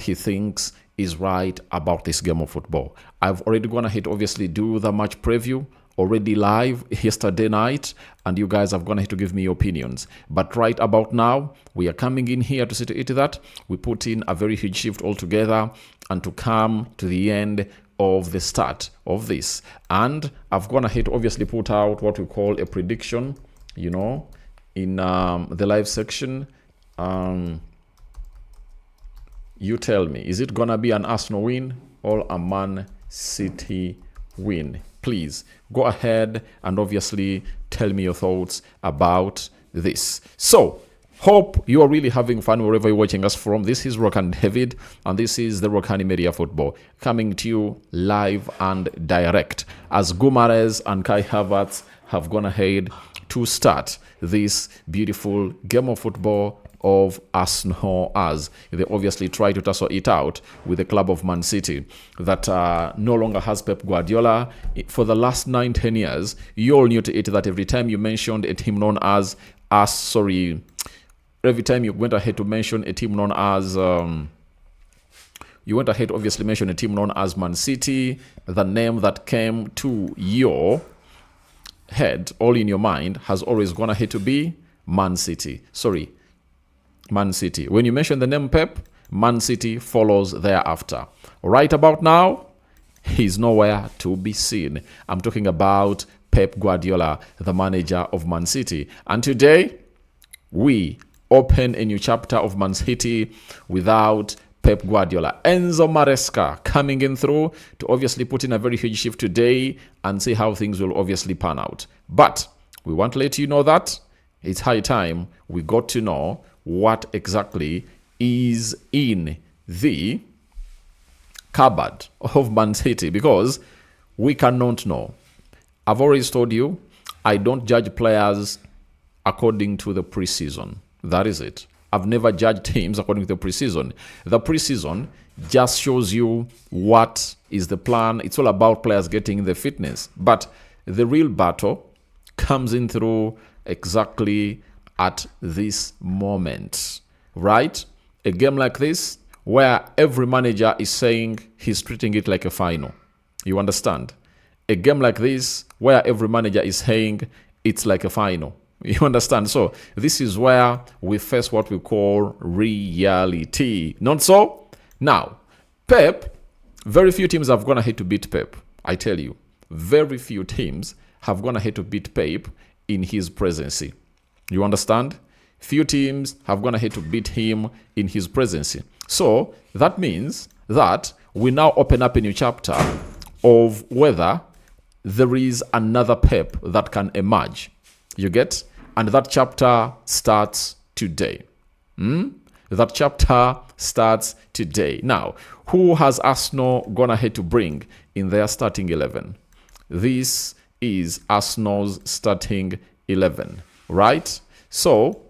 he thinks is right about this game of football. I've already gone ahead to obviously do the match preview already live yesterday night, and you guys have gone ahead to give me your opinions. But right about now, we are coming in here to see to it that we put in a very huge shift altogether and to come to the end of the start of this. And I've gone ahead to obviously put out what we call a prediction, you know, in the live section. You tell me, is it gonna be an Arsenal win or a Man City win? Please go ahead and obviously tell me your thoughts about this. So, hope you are really having fun wherever you're watching us from. This is Rokani David, and this is the Rokani Media Football, coming to you live and direct as Guimaraes and Kai Havertz have gone ahead to start this beautiful game of football of Arsenal, as they obviously try to tussle it out with the club of Man City that no longer has Pep Guardiola. For the last 9-10 years, you all knew to it that every time you mentioned a team known as every time you went ahead to mention a team known as you went ahead to obviously mention a team known as Man City, the name that came to your head, all in your mind, has always gone ahead to be Man City. Man City. When you mention the name Pep, Man City follows thereafter. Right about now, he's nowhere to be seen. I'm talking about Pep Guardiola, the manager of Man City. And today, we open a new chapter of Man City without Pep Guardiola. Enzo Maresca coming in through to obviously put in a very huge shift today and see how things will obviously pan out. But we want to let you know that it's high time we got to know what exactly is in the cupboard of Man City, because we cannot know. I've always told you, I don't judge players according to the preseason. That is it. I've never judged teams according to the preseason. The preseason just shows you what is the plan. It's all about players getting the fitness. But the real battle comes in through exactly at this moment, right? A game like this, where every manager is saying he's treating it like a final. You understand? A game like this, where every manager is saying it's like a final. You understand? So this is where we face what we call reality. Not so? Now, Pep, very few teams have gone ahead to beat Pep. I tell you, very few teams have gone ahead to beat Pep in his presidency. You understand? Few teams have gone ahead to beat him in his presidency. So that means that we now open up a new chapter of whether there is another Pep that can emerge. You get? And that chapter starts today. That chapter starts today. Now, who has Arsenal gone ahead to bring in their starting 11? This is Arsenal's starting 11. Right? So,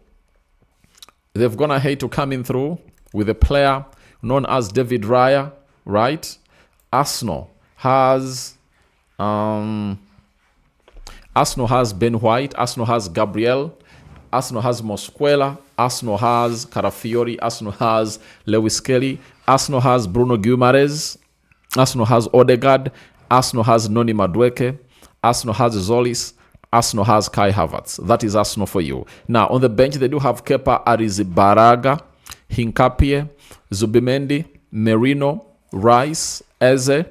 they've gone ahead to come in through with a player known as David Raya, right? Arsenal has Ben White, Arsenal has Gabriel, Arsenal has Mosquera, Arsenal has Carafiori, Arsenal has Lewis Kelly, Arsenal has Bruno Guimaraes, Arsenal has Odegaard, Arsenal has Noni Madueke, Arsenal has Zolis, Arsenal has Kai Havertz. That is Arsenal for you. Now, on the bench, they do have Kepa Arrizabalaga, Hincapie, Zubimendi, Merino, Rice, Eze.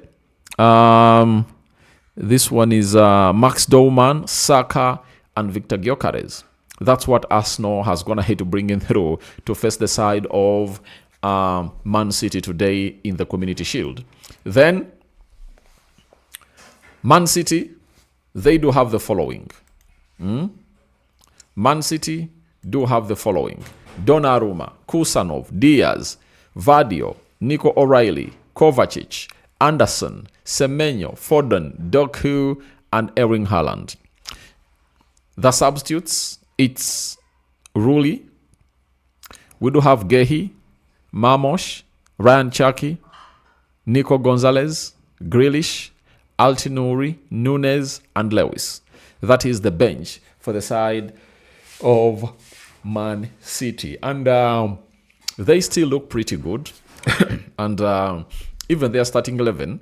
This one is Max Dorman, Saka, and Victor Gyökeres. That's what Arsenal has gone ahead to bring in through to face the side of Man City today in the Community Shield. Then, Man City, they do have the following. Man City do have the following: Donnarumma, Kusanov, Diaz, Vadio, Nico O'Reilly, Kovacic, Anderson, Semenyo, Foden, Doku, and Erling Haaland. The substitutes, it's Rulli. We do have Gehi, Marmosh, Ryan Cherki, Nico Gonzalez, Grealish, Altinuri, Nunes, and Lewis. That is the bench for the side of Man City. And they still look pretty good. And even their starting 11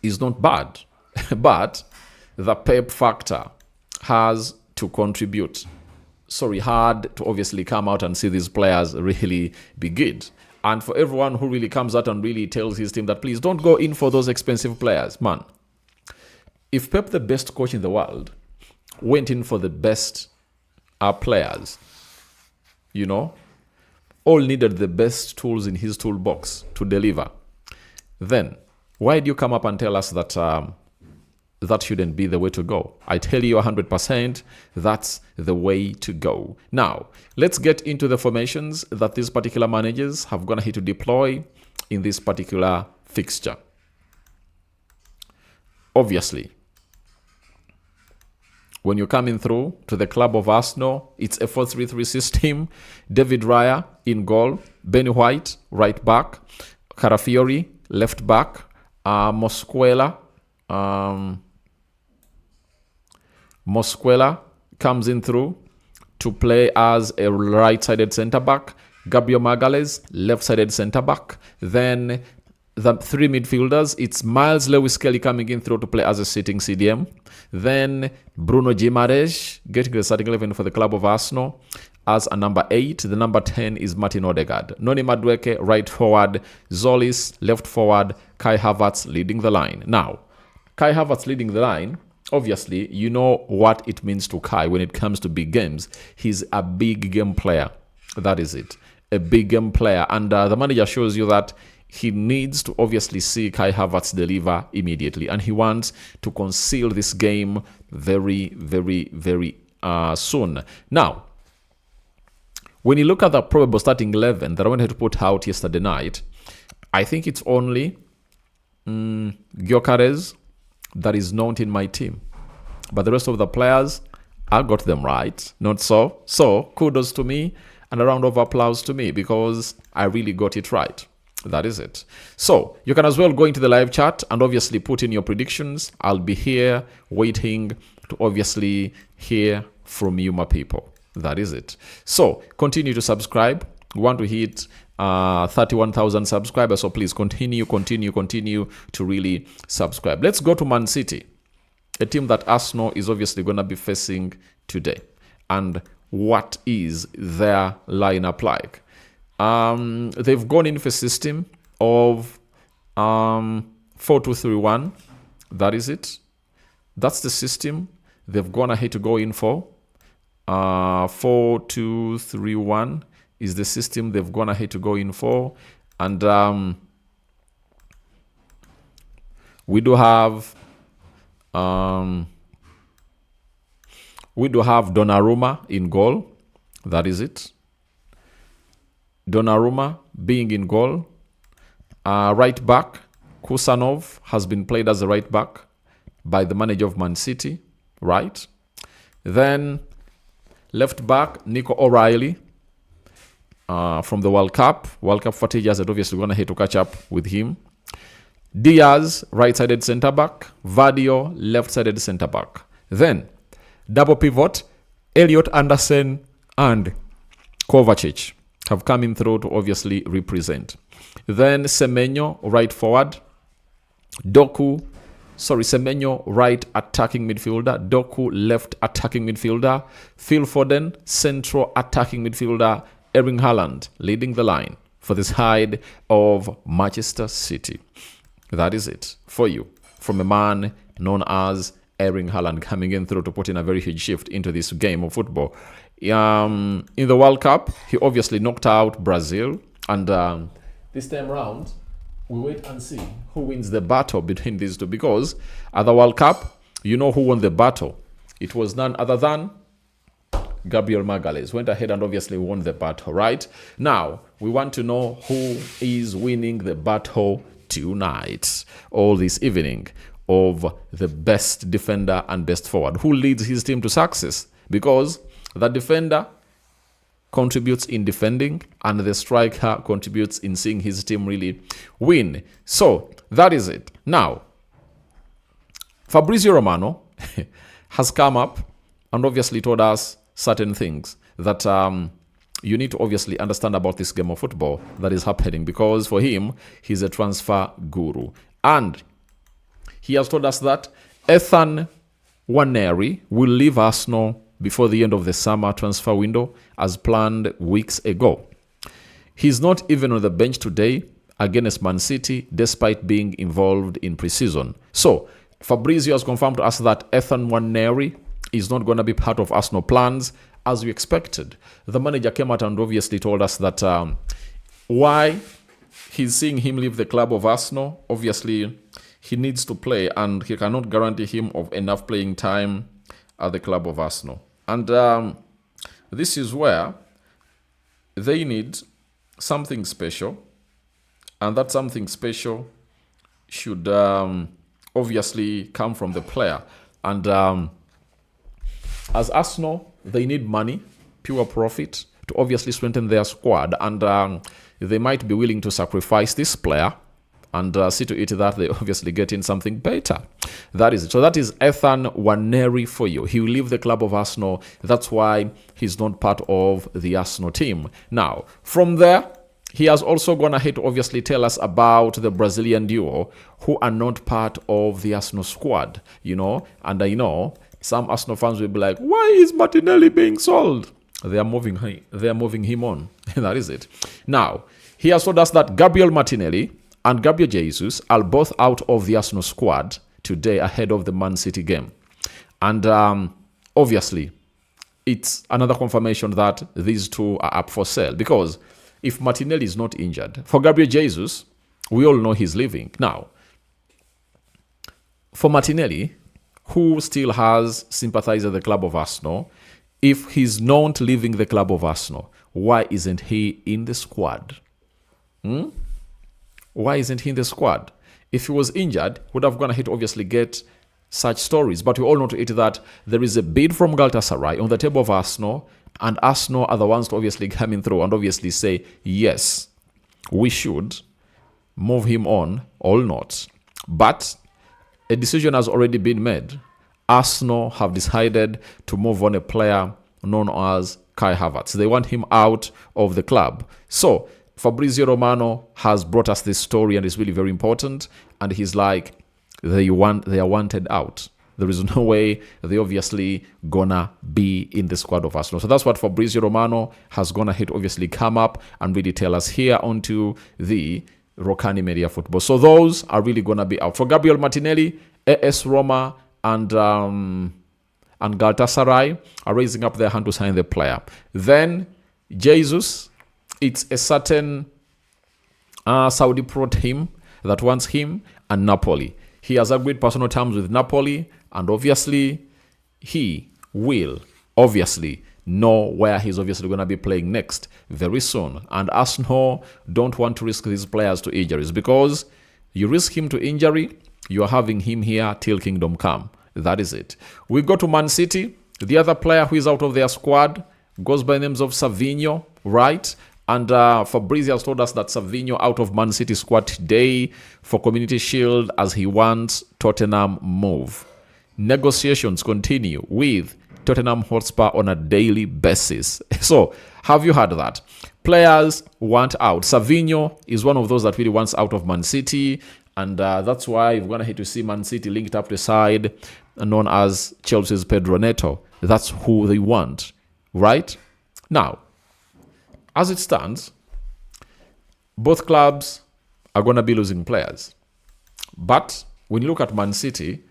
is not bad. But the Pep factor has to contribute. Sorry, hard to obviously come out and see these players really be good. And for everyone who really comes out and really tells his team that please don't go in for those expensive players, man. If Pep, the best coach in the world, went in for the best players, you know, all needed the best tools in his toolbox to deliver, then why do you come up and tell us that that shouldn't be the way to go? I tell you 100% that's the way to go. Now, let's get into the formations that these particular managers have gone ahead to deploy in this particular fixture. Obviously, when you're coming through to the club of Arsenal, it's a 4-3-3 system. David Raya in goal, Benny White, right back, Carafiori, left back, Mosquera comes in through to play as a right-sided centre-back, Gabriel Magalhaes, left-sided centre-back. Then the three midfielders, it's Miles Lewis-Kelly coming in through to play as a sitting CDM. Then Bruno Guimaraes getting the starting 11 for the club of Arsenal as a number 8. The number 10 is Martin Odegaard. Noni Madueke, right forward. Zolis, left forward. Kai Havertz leading the line. Now, Kai Havertz leading the line, obviously, you know what it means to Kai when it comes to big games. He's a big game player. That is it. A big game player. And the manager shows you that he needs to obviously see Kai Havertz deliver immediately. And he wants to conceal this game very, very, very soon. Now, when you look at the probable starting 11 that I wanted to put out yesterday night, I think it's only Guimaraes that is not in my team. But the rest of the players, I got them right. Not so. So, kudos to me and a round of applause to me because I really got it right. That is it. So, you can as well go into the live chat and obviously put in your predictions. I'll be here waiting to obviously hear from you, my people. That is it. So, continue to subscribe. We want to hit 31,000 subscribers. So, please continue to really subscribe. Let's go to Man City, a team that Arsenal is obviously going to be facing today. And what is their lineup like? They've gone in for a system of 4-2-3-1. That is it. That's the system they've gone ahead to go in for. 4-2-3-1 is the system they've gone ahead to go in for. And we do have Donnarumma in goal. That is it. Donnarumma being in goal. Right back, Kusanov has been played as a right back by the manager of Man City, right? Then left back, Nico O'Reilly from the World Cup footage has obviously gone ahead to catch up with him. Diaz, right-sided centre-back. Vadio, left-sided centre-back. Then, double pivot, Elliot Anderson and Kovacic have come in through to obviously represent. Then Semenyo, right forward. Semenyo, right attacking midfielder. Doku, left attacking midfielder. Phil Foden, central attacking midfielder. Erling Haaland leading the line for the side of Manchester City. That is it for you from a man known as Erling Haaland coming in through to put in a very huge shift into this game of football. In the World Cup, he obviously knocked out Brazil. And this time around, we wait and see who wins the battle between these two. Because at the World Cup, you know who won the battle. It was none other than Gabriel Magalhaes. Went ahead and obviously won the battle, right? Now, we want to know who is winning the battle tonight or this evening of the best defender and best forward. Who leads his team to success? Because the defender contributes in defending and the striker contributes in seeing his team really win. So that is it. Now, Fabrizio Romano has come up and obviously told us certain things that you need to obviously understand about this game of football that is happening, because for him, he's a transfer guru. And he has told us that Ethan Nwaneri will leave Arsenal before the end of the summer transfer window as planned weeks ago. He's not even on the bench today against Man City despite being involved in pre-season. So Fabrizio has confirmed to us that Ethan Nwaneri is not going to be part of Arsenal plans as we expected. The manager came out and obviously told us that why he's seeing him leave the club of Arsenal. Obviously, he needs to play and he cannot guarantee him of enough playing time at the club of Arsenal. And this is where they need something special, and that something special should obviously come from the player. And as Arsenal, they need money, pure profit, to obviously strengthen their squad, and they might be willing to sacrifice this player and see to it that they obviously get in something better. That is it. So that is Ethan Nwaneri for you. He will leave the club of Arsenal. That's why he's not part of the Arsenal team. Now, from there, he has also gone ahead to obviously tell us about the Brazilian duo who are not part of the Arsenal squad, you know. And I know some Arsenal fans will be like, why is Martinelli being sold? They are moving him on. That is it. Now, he has told us that Gabriel Martinelli and Gabriel Jesus are both out of the Arsenal squad today ahead of the Man City game. And obviously, it's another confirmation that these two are up for sale, because if Martinelli is not injured, for Gabriel Jesus, we all know he's leaving. Now, for Martinelli, who still has sympathized at the club of Arsenal, if he's not leaving the club of Arsenal, why isn't he in the squad? Why isn't he in the squad? If he was injured, would have gone ahead to obviously get such stories. But we all know to it that there is a bid from Galatasaray on the table of Arsenal, and Arsenal are the ones to obviously coming through and obviously say, yes, we should move him on or not. But a decision has already been made. Arsenal have decided to move on a player known as Kai Havertz. They want him out of the club. So Fabrizio Romano has brought us this story, and it's really very important. And he's like, they are wanted out. There is no way they obviously gonna be in the squad of Arsenal. So that's what Fabrizio Romano has gone ahead obviously come up and really tell us here onto the Rokani Media Football. So those are really gonna be out. For Gabriel Martinelli, AS Roma and Galatasaray are raising up their hand to sign the player. Then Jesus, it's a certain Saudi pro team that wants him, and Napoli. He has agreed personal terms with Napoli, and obviously he will obviously know where he's obviously going to be playing next very soon. And Arsenal don't want to risk these players to injuries, because you risk him to injury, you are having him here till kingdom come. That is it. We go to Man City. The other player who is out of their squad goes by the names of Savinho, right? And Fabrizio has told us that Savinho out of Man City squad today for Community Shield as he wants Tottenham move. Negotiations continue with Tottenham Hotspur on a daily basis. So, have you heard that? Players want out. Savinho is one of those that really wants out of Man City, and that's why we're going to hate to see Man City linked up to the side known as Chelsea's Pedro Neto. That's who they want, right? Now, as it stands, both clubs are going to be losing players. But when you look at Man City,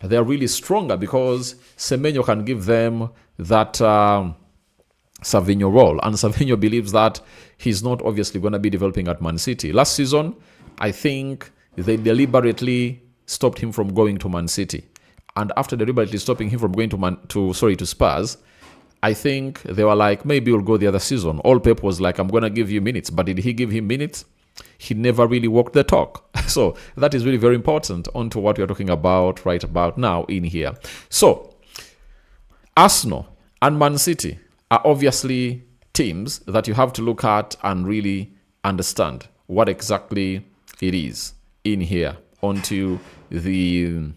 they're really stronger because Semenyo can give them that Savinho role. And Savinho believes that he's not obviously going to be developing at Man City. Last season, I think they deliberately stopped him from going to Man City. And after deliberately stopping him from going to Spurs, I think they were like, maybe we'll go the other season. All Pep was like, I'm going to give you minutes. But did he give him minutes? He never really walked the talk. So that is really very important onto what we're talking about right about now in here. So Arsenal and Man City are obviously teams that you have to look at and really understand what exactly it is in here onto the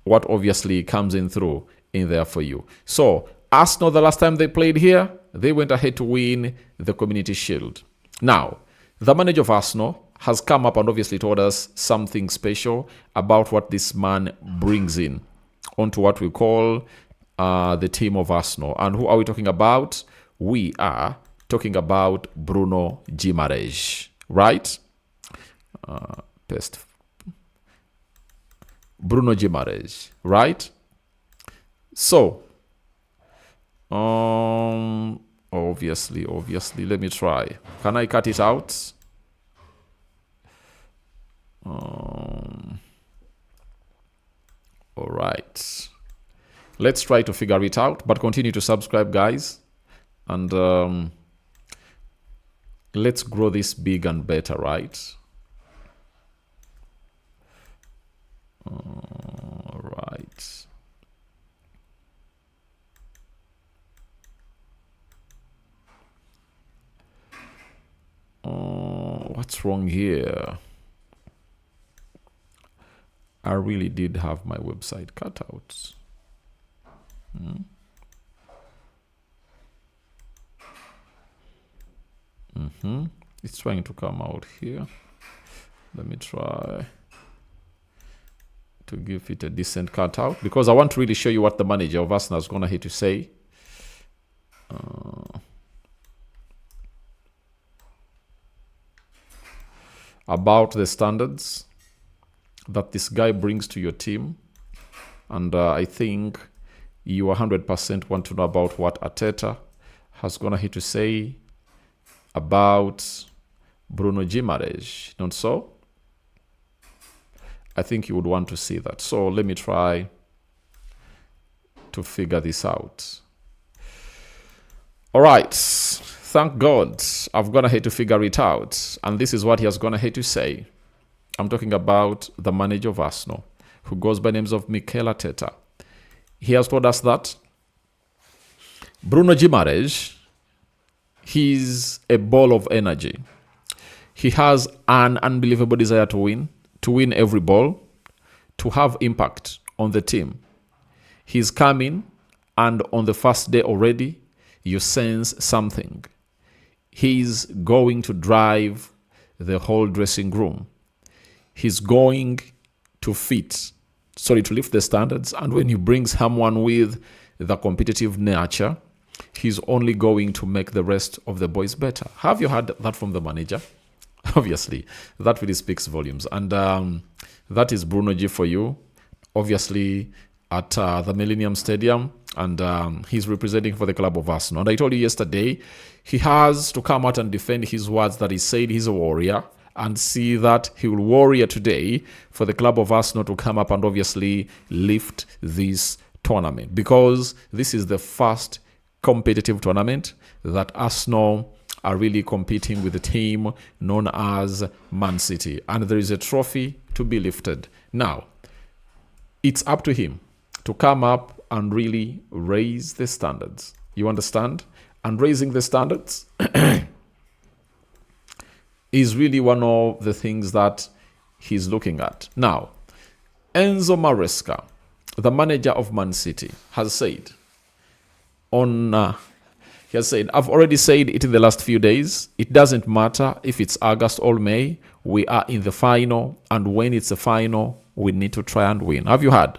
what obviously comes in through in there for you. So Arsenal, the last time they played here, they went ahead to win the Community Shield. Now, the manager of Arsenal has come up and obviously told us something special about what this man brings in onto what we call the team of Arsenal. And who are we talking about? We are talking about Bruno Guimaraes, right? Paste. Bruno Guimaraes, right? So, obviously, let me try. Can I cut it out? All right. Let's try to figure it out, but continue to subscribe, guys. And let's grow this big and better, right? All right. What's wrong here? I really did have my website cut out. It's trying to come out here. Let me try to give it a decent cutout because I want to really show you what the manager of Arsenal is going to have to say. About the standards that this guy brings to your team. And I think you 100% want to know about what Arteta has going to have to say about Bruno Guimaraes, not so? I think you would want to see that. So let me try to figure this out. All right. Thank God I've gone ahead to figure it out. And this is what he has gone ahead to say. I'm talking about the manager of Arsenal, who goes by names of Mikel Arteta. He has told us that Bruno Guimaraes, he's a ball of energy. He has an unbelievable desire to win every ball, to have impact on the team. He's coming, and on the first day already, you sense something. He's going to drive the whole dressing room. He's going to lift the standards. And when he brings someone with the competitive nature, he's only going to make the rest of the boys better. Have you heard that from the manager? Obviously, that really speaks volumes. And that is Bruno G for you. Obviously, at the Millennium Stadium. And he's representing for the club of Arsenal. And I told you yesterday, he has to come out and defend his words that he said he's a warrior. And see that he will warrior today for the club of Arsenal to come up and obviously lift this tournament. Because this is the first competitive tournament that Arsenal are really competing with a team known as Man City. And there is a trophy to be lifted. Now, it's up to him to come up and really raise the standards. You understand? And raising the standards is really one of the things that he's looking at. Now, Enzo Maresca, the manager of Man City, has said I've already said it in the last few days, it doesn't matter if it's August or May, we are in the final, and when it's a final, we need to try and win. Have you heard?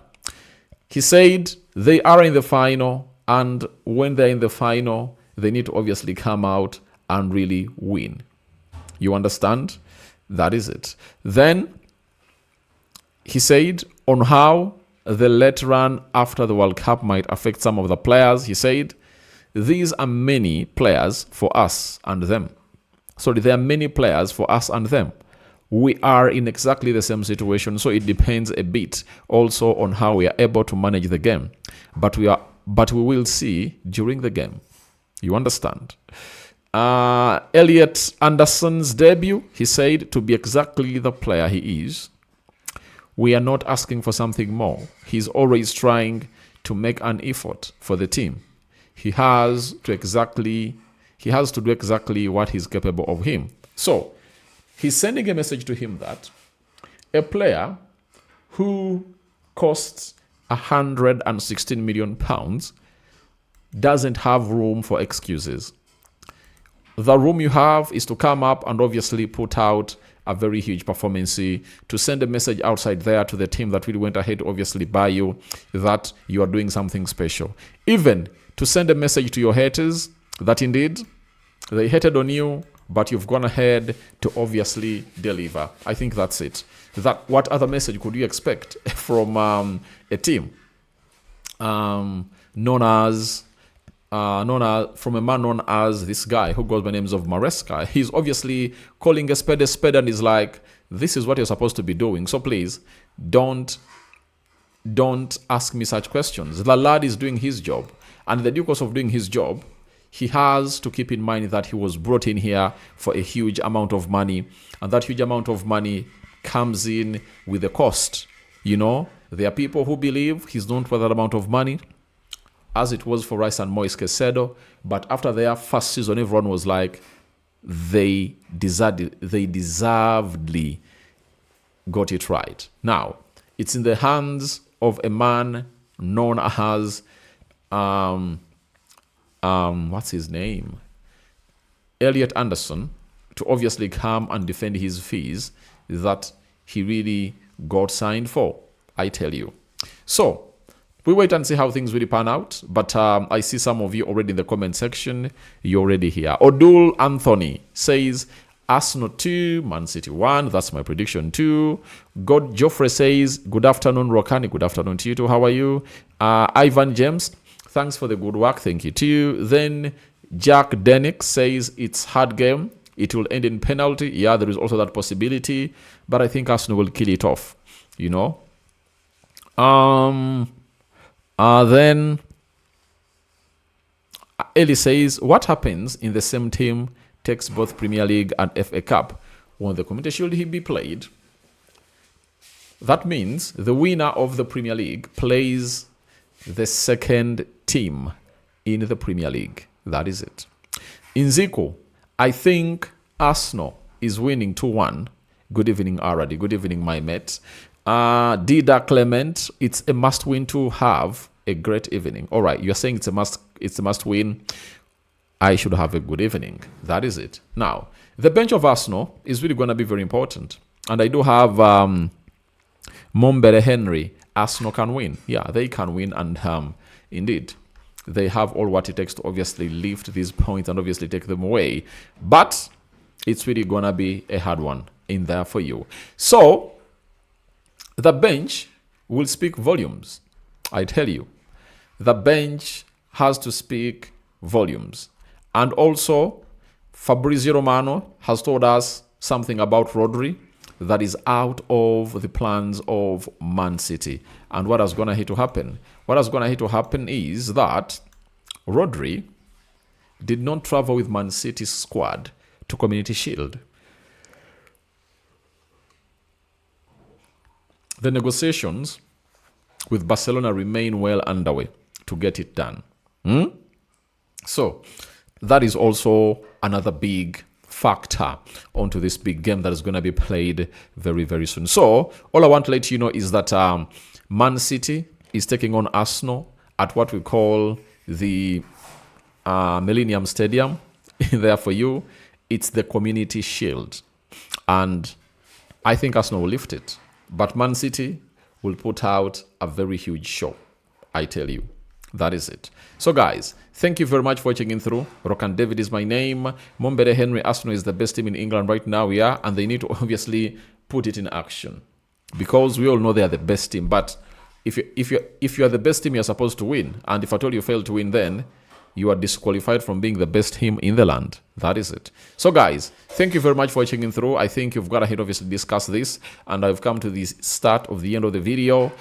He said they are in the final, and when they're in the final, they need to obviously come out and really win. You understand? That is it. Then he said on how the late run after the World Cup might affect some of the players. He said, these are many players for us and them. Sorry, there are many players for us and them. We are in exactly the same situation, so it depends a bit also on how we are able to manage the game. But we will see during the game. You understand? Elliot Anderson's debut, he said, to be exactly the player he is. We are not asking for something more. He's always trying to make an effort for the team. He has to do exactly what he's capable of him. So, he's sending a message to him that a player who costs £116 million doesn't have room for excuses. The room you have is to come up and obviously put out a very huge performance, to send a message outside there to the team that really went ahead to obviously buy you, that you are doing something special. Even to send a message to your haters that indeed they hated on you, but you've gone ahead to obviously deliver. I think that's it. What other message could you expect from a team known as from a man known as this guy who goes by names of Maresca? He's obviously calling a spade, and is like, this is what you're supposed to be doing. So please don't ask me such questions. The lad is doing his job, and in the due course of doing his job, he has to keep in mind that he was brought in here for a huge amount of money, and that huge amount of money comes in with a cost. You know, there are people who believe he's not worth that amount of money, as it was for Rice and Moise Caicedo. But after their first season, everyone was like, they deservedly got it right. Now, it's in the hands of a man known as, what's his name? Elliot Anderson, to obviously come and defend his fees that he really got signed for, I tell you. So, we wait and see how things really pan out. But I see some of you already in the comment section. You're already here. Odul Anthony says, Arsenal 2, Man City 1. That's my prediction too. God Joffrey says, good afternoon, Rokani. Good afternoon to you too. How are you? Ivan James, thanks for the good work. Thank you too. Then Jack Denick says, it's hard game. It will end in penalty. Yeah, there is also that possibility. But I think Arsenal will kill it off. You know? Then Eli says, what happens in the same team takes both Premier League and FA Cup? Won't the Community Shield be played? That means the winner of the Premier League plays the second team in the Premier League. That is it. In Zico, I think Arsenal is winning 2-1. Good evening, Aradi. Good evening, my mate. Dida Clement, it's a must win to have a great evening. All right, you're saying it's a must win. I should have a good evening. That is it. Now, the bench of Arsenal is really going to be very important. And I do have Mombere Henry. Arsenal can win. Yeah, they can win. And indeed, they have all what it takes to obviously lift these points and obviously take them away. But it's really going to be a hard one in there for you. So, the bench will speak volumes. I tell you, the bench has to speak volumes. And also, Fabrizio Romano has told us something about Rodri that is out of the plans of Man City. And what is going to happen? What is going to happen is that Rodri did not travel with Man City's squad to Community Shield. The negotiations with Barcelona remain well underway to get it done. So that is also another big factor onto this big game that is going to be played very, very soon. So all I want to let you know is that Man City is taking on Arsenal at what we call the Millennium Stadium. There for you, it's the Community Shield. And I think Arsenal will lift it. But Man City will put out a very huge show. I tell you. That is it. So guys, thank you very much for watching in through. Rokan David is my name. Mombere Henry, Arsenal is the best team in England right now, yeah, and they need to obviously put it in action because we all know they are the best team. But if you are the best team, you're supposed to win, and if at all you fail to win, then you are disqualified from being the best team in the land. That is it. So guys, thank you very much for watching in through. I think you've got ahead obviously discuss this, and I've come to the start of the end of the video.